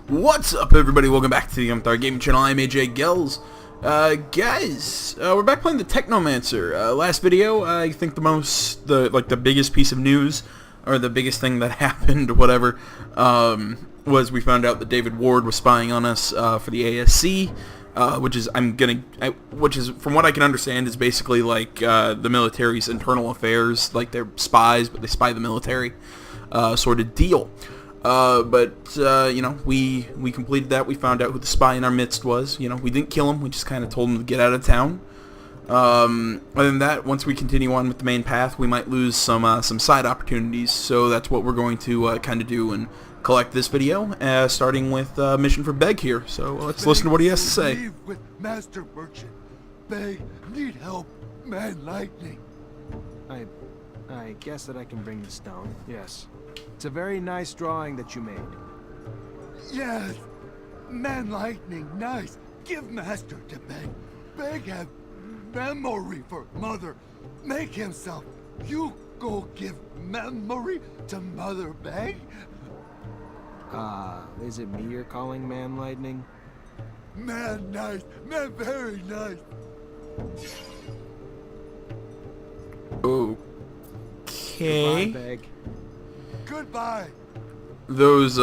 What's up, everybody? Welcome back to the Thar Gaming Channel. I'm AJ Gells. Guys, we're back playing the Technomancer. Last video, I think the biggest piece of news, or the biggest thing that happened, whatever, was we found out that David Ward was spying on us for the ASC, which is from what I can understand, is basically like the military's internal affairs, like they're spies, but they spy the military, sort of deal. You know, we completed that. We found out who the spy in our midst was. You know, we didn't kill him. We just kind of told him to get out of town. Other than that, once we continue on with the main path, we might lose some side opportunities. So that's what we're going to kind of do and collect this video, starting with mission for Beg here. So let's listen to what he has to say. With Master Merchant. Beg, need help. Man, lightning. I guess that I can bring the stone. Yes. It's a very nice drawing that you made. Yes. Man, lightning, nice. Give Master to Beg. Beg have memory for Mother. Make himself. You go give memory to Mother Beg? Is it me you're calling Man Lightning? Man, nice. Man, very nice. Okay. Goodbye, Beg. Goodbye. Those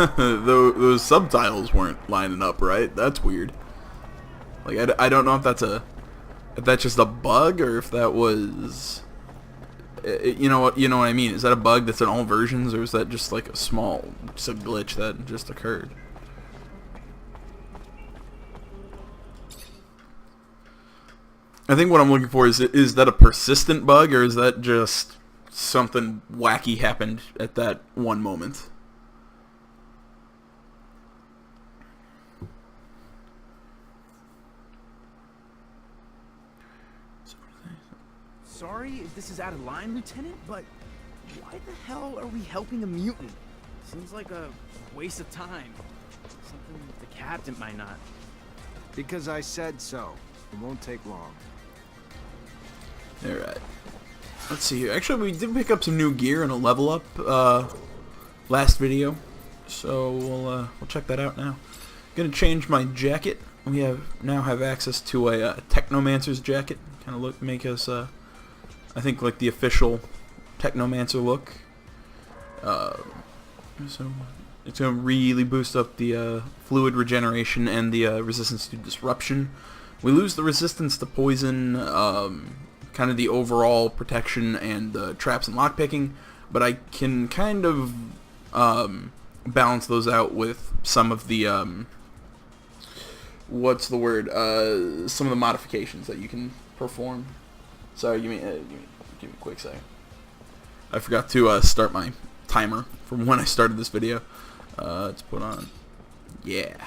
those subtitles weren't lining up right. That's weird. Like I don't know if that's just a bug or if that was you know what I mean. Is that a bug that's in all versions, or is that just like a glitch that just occurred? I think what I'm looking for is that a persistent bug, or is that just something wacky happened at that one moment? Sorry if this is out of line, Lieutenant, but why the hell are we helping a mutant? Seems like a waste of time. Something the captain might not. Because I said so. It won't take long. Alright. Let's see here. Actually, we did pick up some new gear and a level up last video. So we'll check that out now. Gonna change my jacket. We now have access to a Technomancer's jacket. Kind of make us I think like the official Technomancer look. So it's gonna really boost up the fluid regeneration and the resistance to disruption. We lose the resistance to poison, kind of the overall protection and the traps and lockpicking, but I can kind of balance those out with some of the some of the modifications that you can perform. Sorry, give me a quick second. I forgot to start my timer from when I started this video. Let's put on, yeah.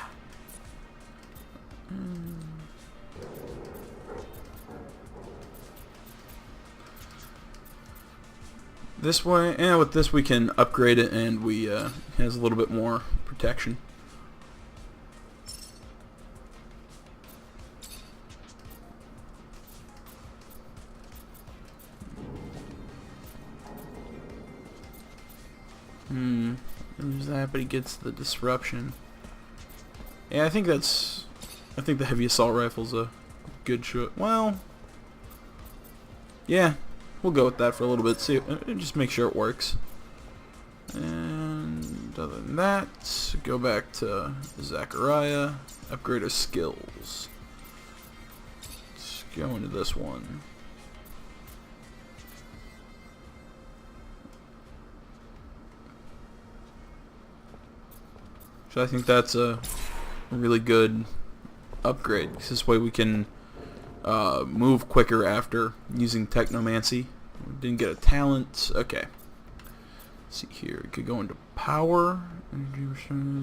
This way, and with this we can upgrade it, and we has a little bit more protection. There's that, but he gets the disruption. Yeah, I think the heavy assault rifle's a good shot. Well, yeah. We'll go with that for a little bit, see, just make sure it works. And other than that, go back to Zachariah, upgrade our skills. Let's go into this one. So I think that's a really good upgrade, because this way we can move quicker after using Technomancy. Didn't get a talent. Okay. Let's see here. It could go into power.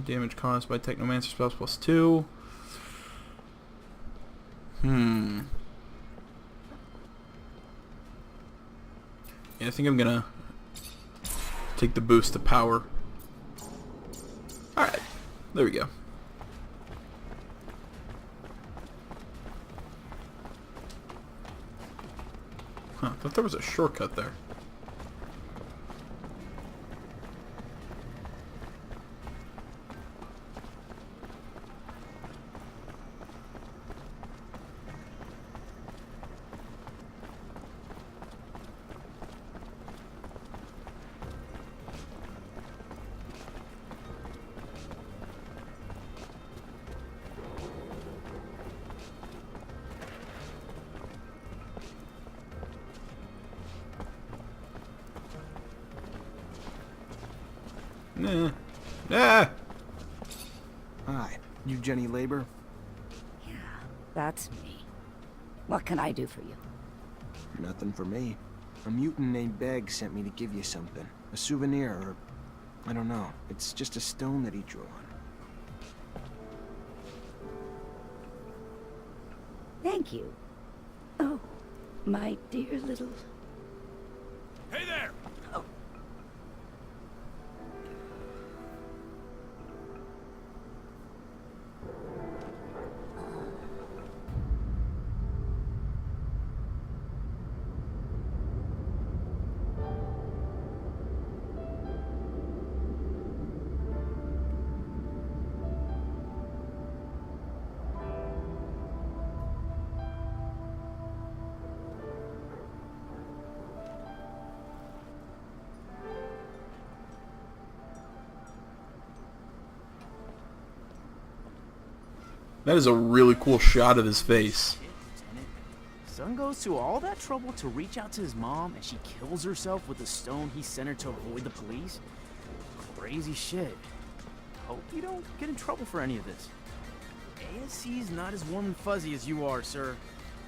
Damage caused by Technomancer spells +2. Yeah, I think I'm gonna take the boost to power. Alright. There we go. Huh, I thought there was a shortcut there. Nah. Ah! Hi, you Jenny Labor? Yeah, that's me. What can I do for you? Nothing for me. A mutant named Beg sent me to give you something. A souvenir, or... I don't know. It's just a stone that he drew on. Thank you. Oh, my dear little... Hey there! Oh. That is a really cool shot of his face. Shit, Lieutenant. Son goes to all that trouble to reach out to his mom, and she kills herself with the stone he sent her to avoid the police? Crazy shit. Hope you don't get in trouble for any of this. ASC's not as warm and fuzzy as you are, sir.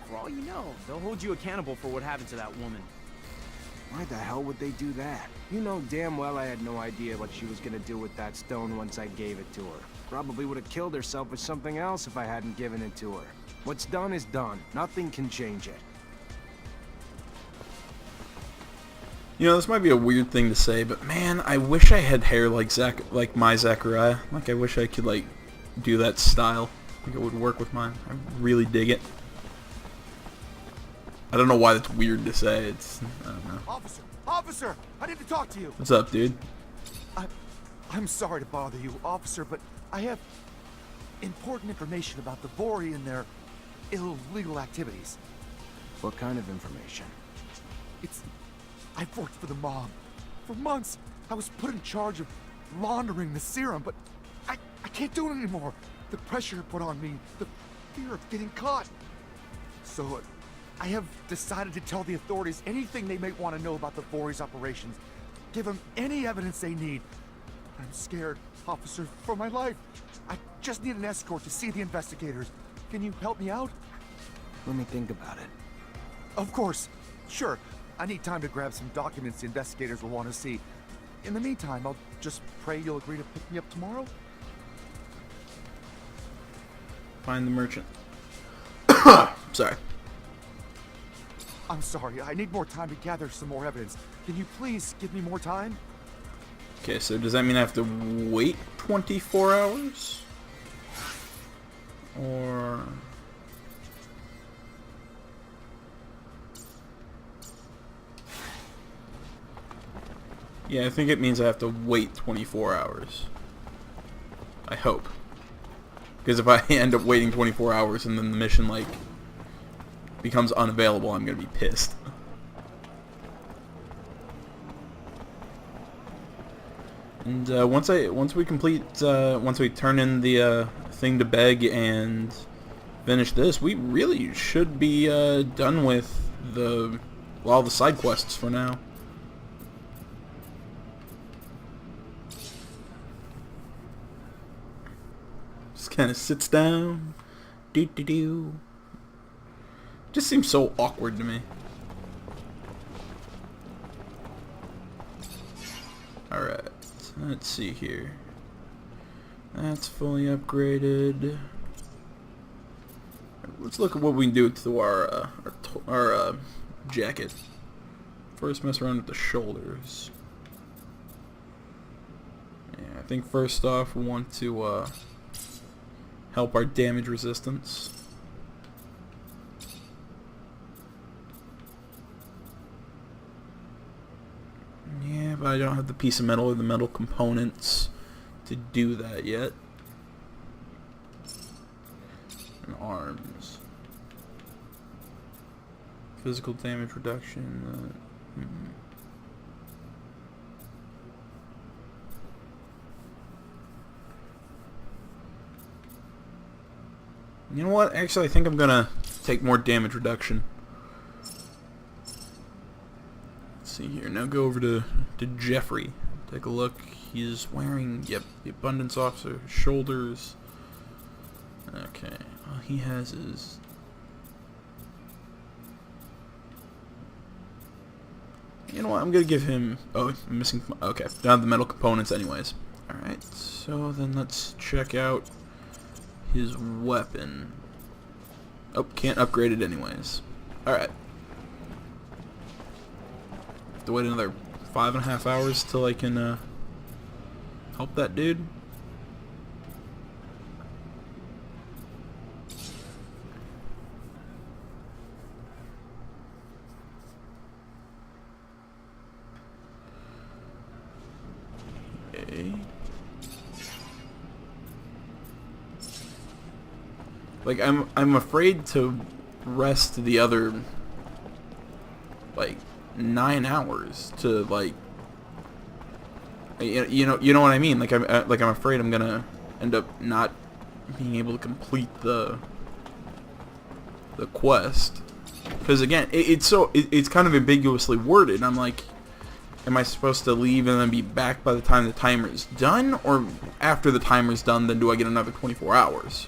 For all you know, they'll hold you accountable for what happened to that woman. Why the hell would they do that? You know damn well I had no idea what she was gonna do with that stone once I gave it to her. Probably would have killed herself with something else if I hadn't given it to her. What's done is done. Nothing can change it. You know, this might be a weird thing to say, but man, I wish I had hair like my Zachariah. Like, I wish I could, like, do that style. I think it would work with mine. I really dig it. I don't know why that's weird to say. It's, I don't know. Officer! Officer! I need to talk to you! What's up, dude? I'm sorry to bother you, officer, but I have important information about the Vori and their illegal activities. What kind of information? I've worked for the mob. For months, I was put in charge of laundering the serum, but I can't do it anymore. The pressure put on me, the fear of getting caught. So, I have decided to tell the authorities anything they may want to know about the Vori's operations. Give them any evidence they need. I'm scared, officer, for my life. I just need an escort to see the investigators. Can you help me out? Let me think about it. Of course. Sure. I need time to grab some documents the investigators will want to see. In the meantime, I'll just pray you'll agree to pick me up tomorrow. Find the merchant. Sorry. I'm sorry. I need more time to gather some more evidence. Can you please give me more time? Okay, so does that mean I have to wait 24 hours? Or... yeah, I think it means I have to wait 24 hours. I hope. Because if I end up waiting 24 hours and then the mission, like, becomes unavailable, I'm gonna be pissed. And once we turn in the thing to Beg and finish this, we really should be done with all the side quests for now. Just kind of sits down, do. Just seems so awkward to me. Alright, let's see here. That's fully upgraded. Let's look at what we can do to our jacket. First, mess around with the shoulders. Yeah, I think first off we want to help our damage resistance. Yeah, but I don't have the piece of metal or the metal components to do that yet. And arms. Physical damage reduction. You know what? Actually, I think I'm gonna take more damage reduction. Let's see here. Now go over to Jeffrey Take a look. He's wearing, yep, the Abundance Officer shoulders. Okay. All he has is... You know what? I'm going to give him... Oh, I'm missing... Okay. Don't have the metal components anyways. Alright. So then let's check out his weapon. Oh, can't upgrade it anyways. Alright. Have to wait another 5.5 hours till I can help that dude. Okay. Like I'm afraid to rest the other like 9 hours to like you know what I mean, like I'm afraid I'm gonna end up not being able to complete the quest, because again it's kind of ambiguously worded. I'm like, am I supposed to leave and then be back by the time the timer is done, or after the timer's done then do I get another 24 hours?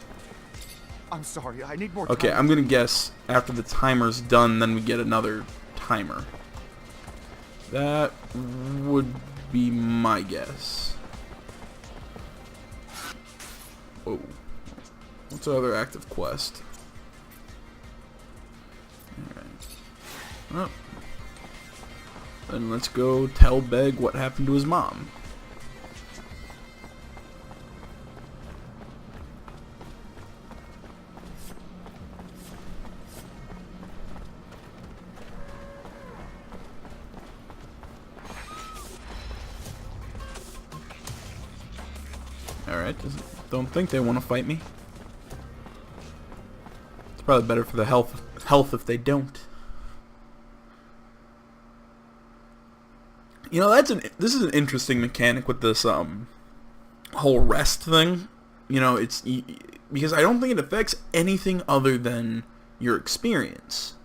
I'm sorry, I need more time. Okay, I'm gonna guess after the timer's done, then we get another timer. That would be my guess. Whoa. What's our other active quest? Alright. Well, then let's go tell Beg what happened to his mom. Alright, don't think they want to fight me. It's probably better for the health if they don't. You know, this is an interesting mechanic with this whole rest thing. You know, it's because I don't think it affects anything other than your experience.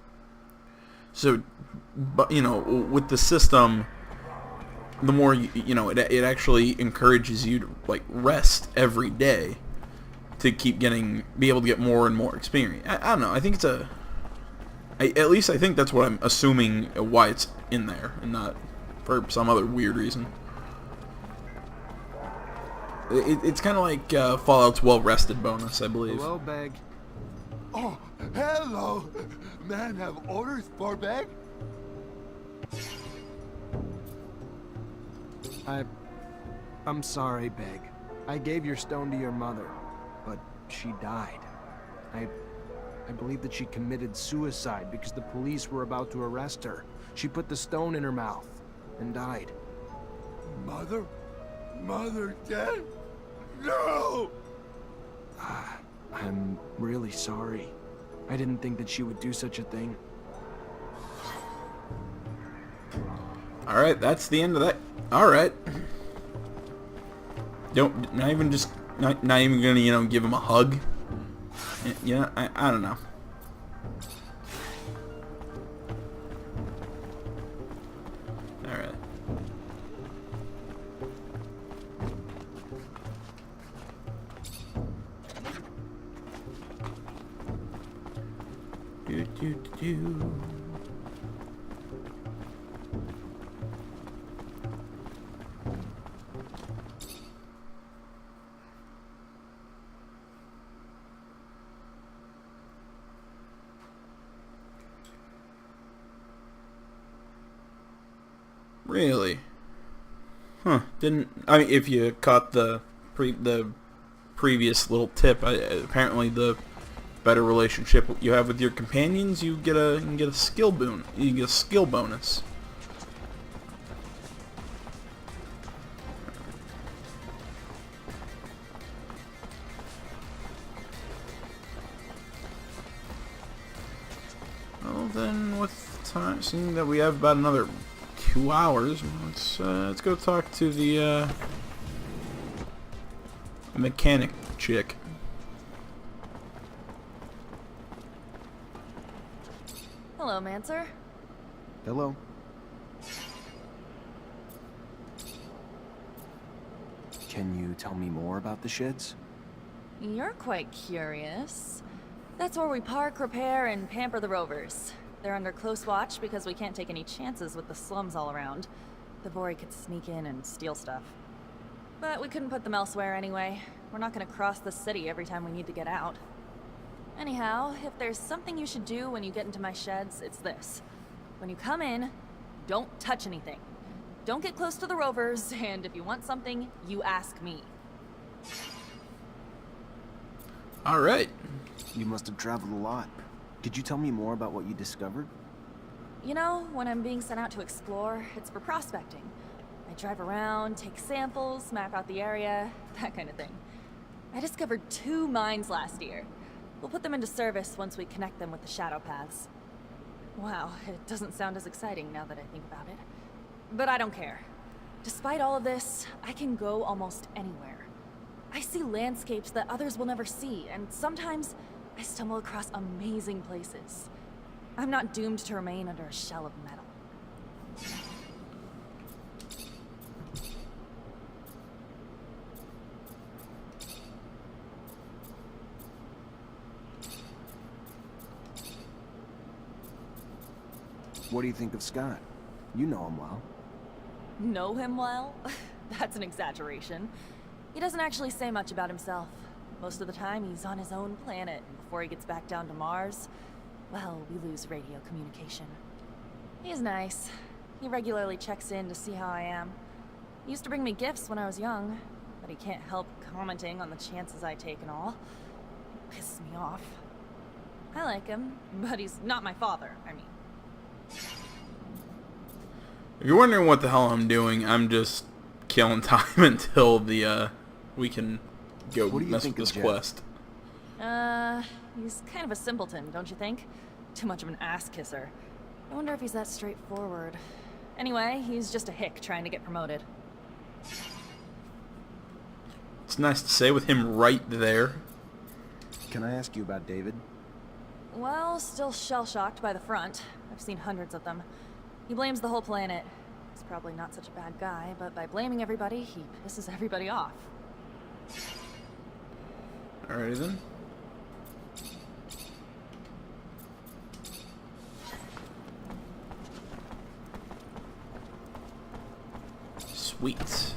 So, but you know, with the system, the more you know, it actually encourages you to like rest every day to be able to get more and more experience. I don't know. I think it's at least I think that's what I'm assuming why it's in there, and not for some other weird reason. It's kind of like Fallout's well-rested bonus, I believe. Hello, Beg. Oh, hello. Man, have orders for Beg? I'm sorry, Beg. I gave your stone to your mother, but she died. I believe that she committed suicide because the police were about to arrest her. She put the stone in her mouth and died. Mother? Mother dead? No! I'm really sorry. I didn't think that she would do such a thing. Alright, that's the end of that. Alright. Not even gonna, you know, give him a hug. Yeah, I don't know. Alright. Do. Really? Huh. I mean, if you caught the previous little tip, apparently the better relationship you have with your companions, you can get a skill boon. You get a skill bonus. Well then, with time, seeing that we have about another 2 hours, let's go talk to the mechanic chick. Hello, Mancer. Hello. Can you tell me more about the sheds? You're quite curious. That's where we park, repair, and pamper the rovers. They're under close watch because we can't take any chances with the slums all around. The Bori could sneak in and steal stuff. But we couldn't put them elsewhere anyway. We're not gonna cross the city every time we need to get out. Anyhow, if there's something you should do when you get into my sheds, it's this. When you come in, don't touch anything. Don't get close to the rovers, and if you want something, you ask me. Alright. You must have traveled a lot. Could you tell me more about what you discovered? You know, when I'm being sent out to explore, it's for prospecting. I drive around, take samples, map out the area, that kind of thing. I discovered 2 mines last year. We'll put them into service once we connect them with the shadow paths. Wow, it doesn't sound as exciting now that I think about it. But I don't care. Despite all of this, I can go almost anywhere. I see landscapes that others will never see, and sometimes I stumble across amazing places. I'm not doomed to remain under a shell of metal. What do you think of Scott? You know him well. Know him well? That's an exaggeration. He doesn't actually say much about himself. Most of the time, he's on his own planet. Before he gets back down to Mars, well, we lose radio communication. He's nice. He regularly checks in to see how I am. He used to bring me gifts when I was young, but he can't help commenting on the chances I take and all. It pisses me off. I like him, but he's not my father, I mean. If you're wondering what the hell I'm doing, I'm just killing time until the we can go mess with this quest. He's kind of a simpleton, don't you think? Too much of an ass kisser. I wonder if he's that straightforward. Anyway, he's just a hick trying to get promoted. It's nice to say with him right there. Can I ask you about David? Well, still shell-shocked by the front. I've seen hundreds of them. He blames the whole planet. He's probably not such a bad guy, but by blaming everybody, he pisses everybody off. Alrighty then. Sweet.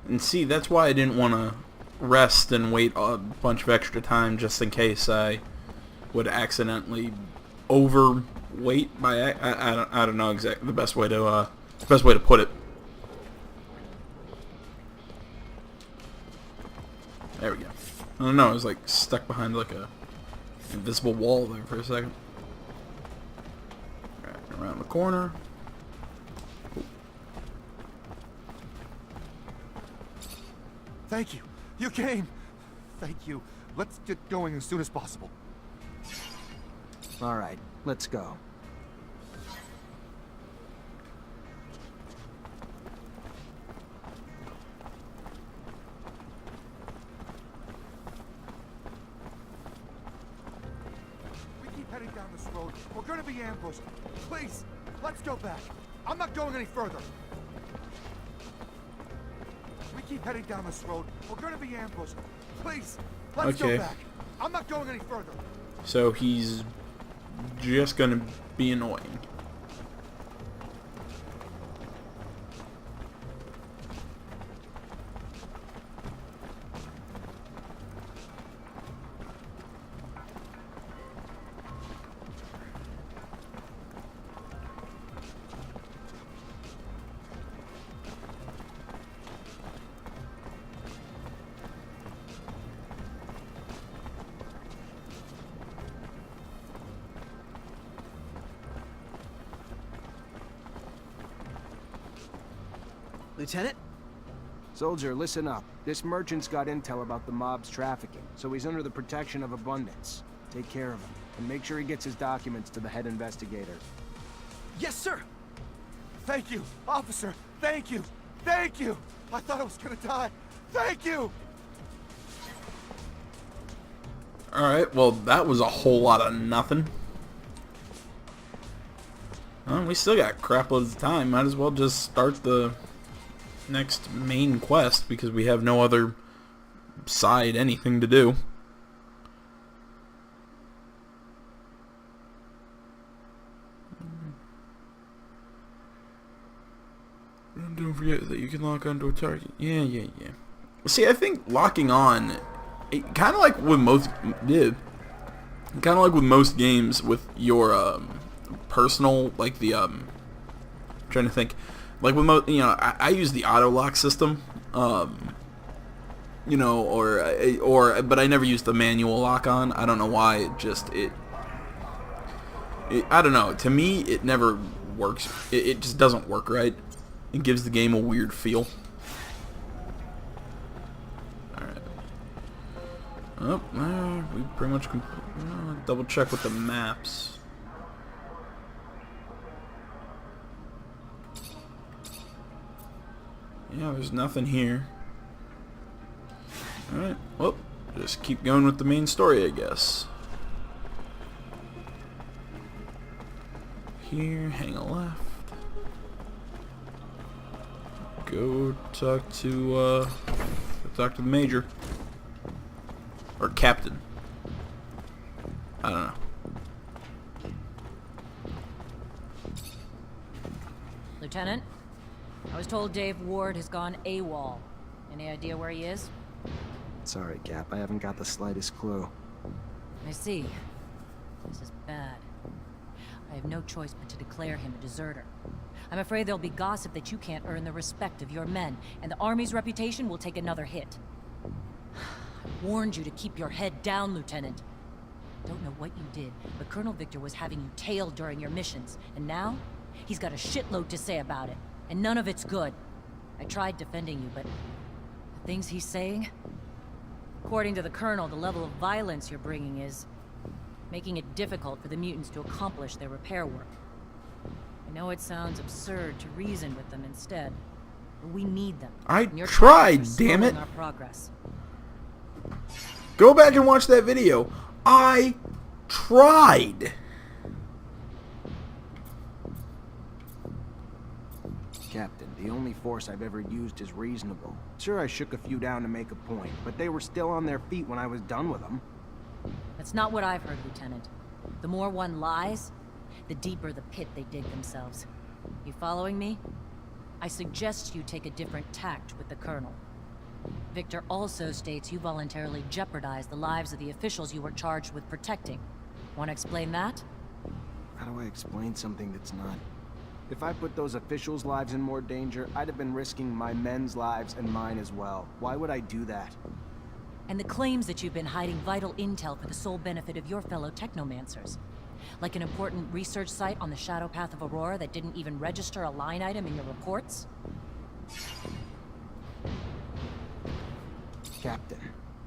And see, that's why I didn't want to rest and wait a bunch of extra time just in case I would accidentally overweight by I don't know exactly the best way to put it. There we go. I don't know, I was like stuck behind like a invisible wall there for a second. Alright, around the corner. Thank you. You came. Thank you. Let's get going as soon as possible. All right, let's go. We keep heading down this road. We're gonna be ambushed. Please, let's go back. I'm not going any further. We keep heading down this road. We're gonna be ambushed. Please, let's go back. I'm not going any further. So he's just gonna be annoying. Lieutenant? Soldier, listen up. This merchant's got intel about the mob's trafficking, so he's under the protection of Abundance. Take care of him, and make sure he gets his documents to the head investigator. Yes, sir! Thank you, officer. Thank you. Thank you. I thought I was gonna die. Thank you. Alright, well that was a whole lot of nothing. Well, we still got crap loads of time. Might as well just start the next main quest because we have no other side anything to do. Don't forget that you can lock onto a target. Yeah. See, I think locking on, kind of like with most, games with your personal, like the trying to think, like with most, I use the auto lock system, but I never use the manual lock on. I don't know why. I don't know. To me, it never works. It just doesn't work right. It gives the game a weird feel. Alright. Oh, we pretty much double check with the maps. Yeah, there's nothing here. Alright, well, just keep going with the main story, I guess. Here, hang a left. Go talk to the major. Or captain. I don't know. Lieutenant, I was told Dave Ward has gone AWOL. Any idea where he is? Sorry, Cap, I haven't got the slightest clue. I see. This is bad. I have no choice but to declare him a deserter. I'm afraid there'll be gossip that you can't earn the respect of your men, and the Army's reputation will take another hit. I warned you to keep your head down, Lieutenant. Don't know what you did, but Colonel Victor was having you tailed during your missions, and now he's got a shitload to say about it, and none of it's good. I tried defending you, but the things he's saying... According to the Colonel, the level of violence you're bringing is making it difficult for the mutants to accomplish their repair work. I know it sounds absurd to reason with them instead, but we need them. I and your tried, tactics are damn it. slowing our progress. Go back and watch that video. I tried. Captain, the only force I've ever used is reasonable. Sure, I shook a few down to make a point, but they were still on their feet when I was done with them. That's not what I've heard, Lieutenant. The more one lies, the deeper the pit they dig themselves. You following me? I suggest you take a different tact with the Colonel. Victor also states you voluntarily jeopardized the lives of the officials you were charged with protecting. Want to explain that? How do I explain something that's not? If I put those officials' lives in more danger, I'd have been risking my men's lives and mine as well. Why would I do that? And the claims that you've been hiding vital intel for the sole benefit of your fellow Technomancers. Like an important research site on the shadow path of Aurora that didn't even register a line item in your reports? Captain,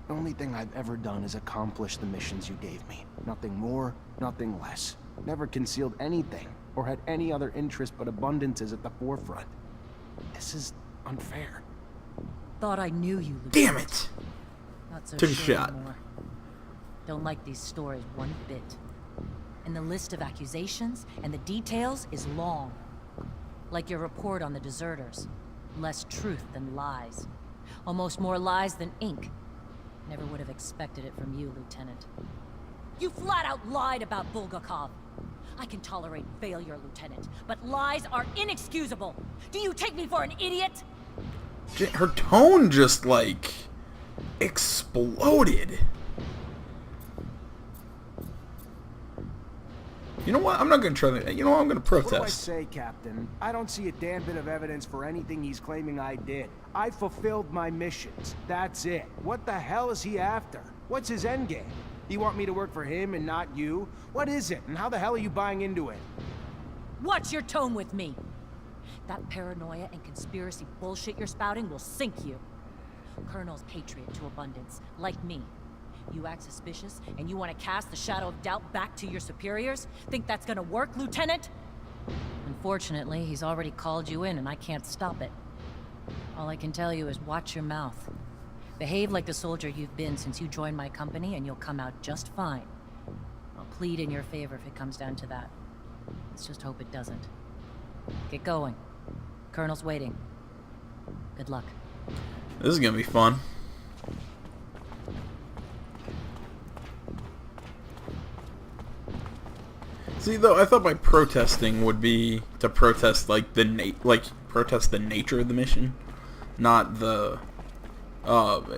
the only thing I've ever done is accomplish the missions you gave me. Nothing more, nothing less. Never concealed anything, or had any other interest but abundances at the forefront. This is unfair. Thought I knew you, Lieutenant. Damn it. Not so Took a sure shot. anymore. Don't like these stories one bit. And the list of accusations and the details is long. Like your report on the deserters. Less truth than lies. Almost more lies than ink. Never would have expected it from you, Lieutenant. You flat out lied about Bulgakov. I can tolerate failure, Lieutenant, but lies are inexcusable. Do you take me for an idiot? Her tone just, like, exploded. You know what? I'm not going to try that. You know what? I'm going to What do I protest. say, Captain? I don't see a damn bit of evidence for anything he's claiming I did. I fulfilled my missions. That's it. What the hell is he after? What's his endgame? You want me to work for him and not you? What is it, and how the hell are you buying into it? Watch your tone with me. That paranoia and conspiracy bullshit you're spouting will sink you. Colonel's patriot to abundance, like me. You act suspicious, and you want to cast the shadow of doubt back to your superiors? Think that's gonna work, Lieutenant? Unfortunately, he's already called you in, and I can't stop it. All I can tell you is watch your mouth. Behave like the soldier you've been since you joined my company, and you'll come out just fine. I'll plead in your favor if it comes down to that. Let's just hope it doesn't. Get going. Colonel's waiting. Good luck. This is gonna be fun. See, though, I thought by protesting would be to protest like protest the nature of the mission, not the.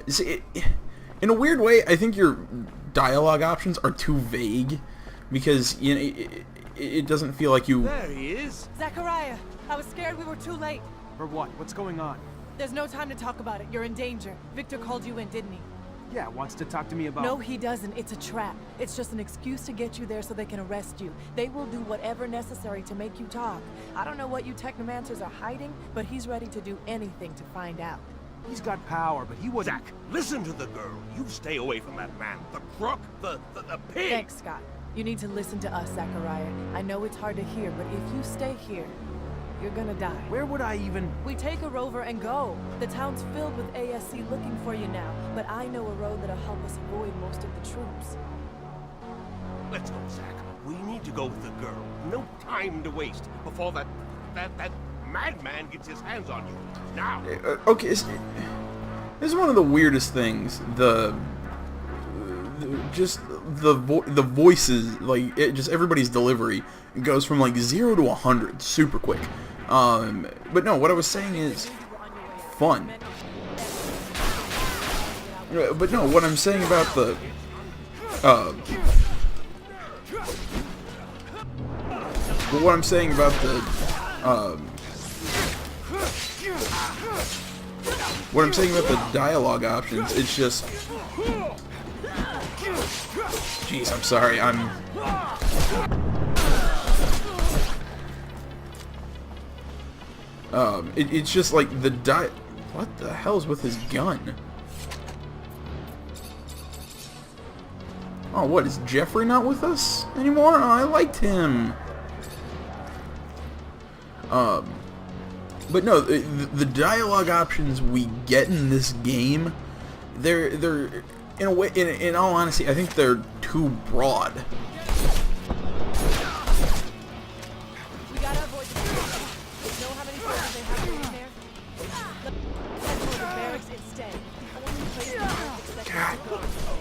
See, in a weird way, I think your dialogue options are too vague, because you know it doesn't feel like you. There he is. Zachariah, I was scared we were too late. For what? What's going on? There's no time to talk about it. You're in danger. Victor called you in, didn't he? Yeah, wants to talk to me about... No, he doesn't. It's a trap. It's just an excuse to get you there so they can arrest you. They will do whatever necessary to make you talk. I don't know what you Technomancers are hiding, but he's ready to do anything to find out. He's got power, but he wouldn't... Zach, listen to the girl. You stay away from that man. The crook, the pig. Thanks, Scott. You need to listen to us, Zachariah. I know it's hard to hear, but if you stay here, you're gonna die. Where would I even... We take a rover and go. The town's filled with ASC looking for you now, but I know a road that'll help us avoid most of the troops. Let's go, Zach. We need to go with the girl. No time to waste before that madman gets his hands on you. Now. Okay, this is one of the weirdest things. The voices, like just everybody's delivery goes from like 0 to 100 super quick. But no, what I was saying is fun. But no, what I'm saying about the dialogue options, it's just... Jeez, I'm sorry, it's just like the what the hell's with his gun? Oh, what, is Jeffrey not with us anymore? Oh, I liked him. But no, the dialogue options we get in this game, they're in a way, in all honesty, I think they're too broad. We gotta avoid the barracks. Know how many soldiers they have in there? Let's head for the barracks instead. The only place we don't expect us to go.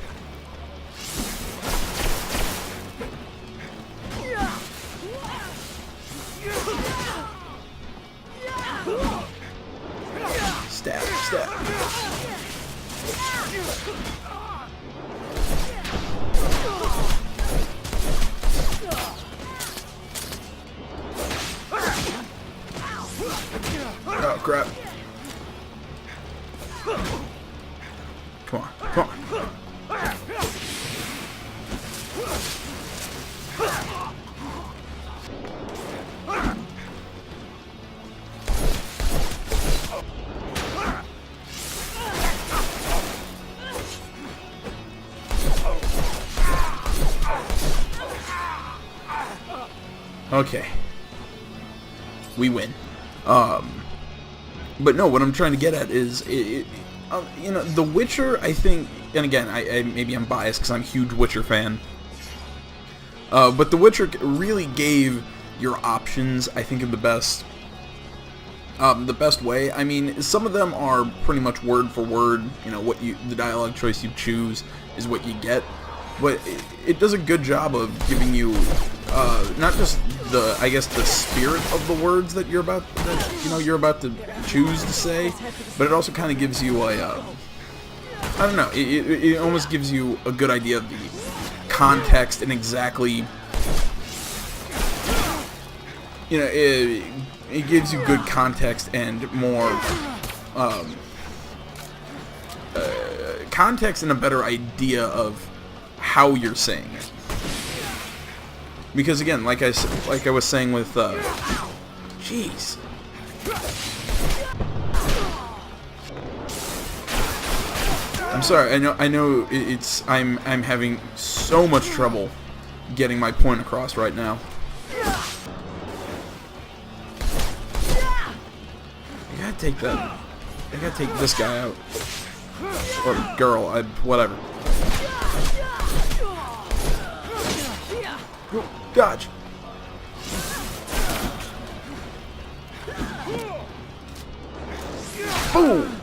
Stab, stab. Oh, crap. Come on, come on. Okay. We win. But no, what I'm trying to get at is, you know, The Witcher, I think, and again, maybe I'm biased because I'm a huge Witcher fan, but The Witcher really gave your options, I think, in the best way. I mean, some of them are pretty much word for word, you know, the dialogue choice you choose is what you get, but it does a good job of giving you, not just I guess the spirit of the words that you're about to choose to say, but it also kind of gives you a, I don't know, it almost gives you a good idea of the context and exactly, you know, it gives you good context and more, context and a better idea of how you're saying it. Because again, like I was saying with, jeez. I'm sorry. I know. I'm having so much trouble getting my point across right now. I gotta take that. I gotta take this guy out. Or girl. Whatever. Dodge. Boom!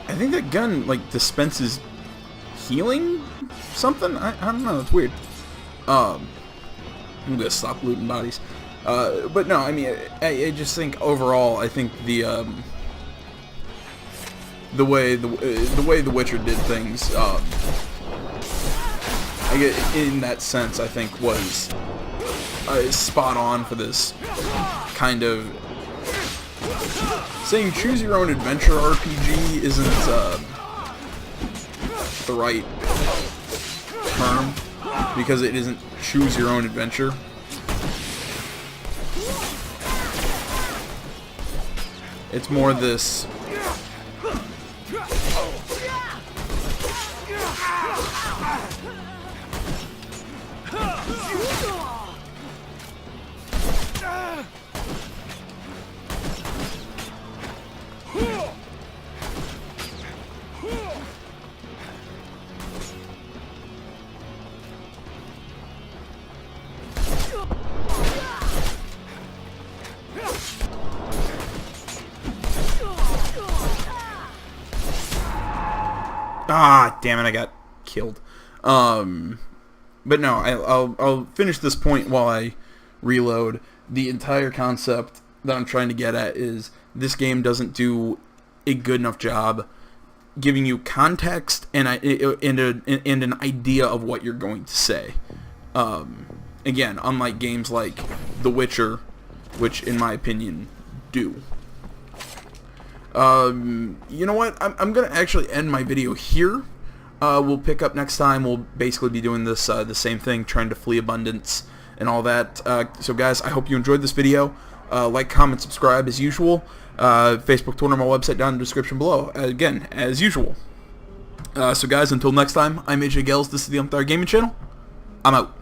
I think that gun, like, dispenses healing something? I don't know, it's weird. I'm gonna stop looting bodies. But no, I mean, I just think overall, I think the way The Witcher did things, I get in that sense, I think was spot on for this kind of. Saying choose your own adventure RPG isn't the right term, because it isn't choose your own adventure. It's more this ah, damn it, I got killed. But no, I'll finish this point while I reload. The entire concept that I'm trying to get at is this game doesn't do a good enough job giving you context and an idea of what you're going to say. Again, unlike games like The Witcher, which in my opinion do. You know what? I'm gonna actually end my video here. We'll pick up next time. We'll basically be doing this the same thing, trying to flee abundance and all that. So guys, I hope you enjoyed this video. Like, comment, subscribe as usual. Facebook, Twitter, my website down in the description below. Again, as usual. So guys, until next time, I'm AJ Gels. This is the Gaming Channel. I'm out.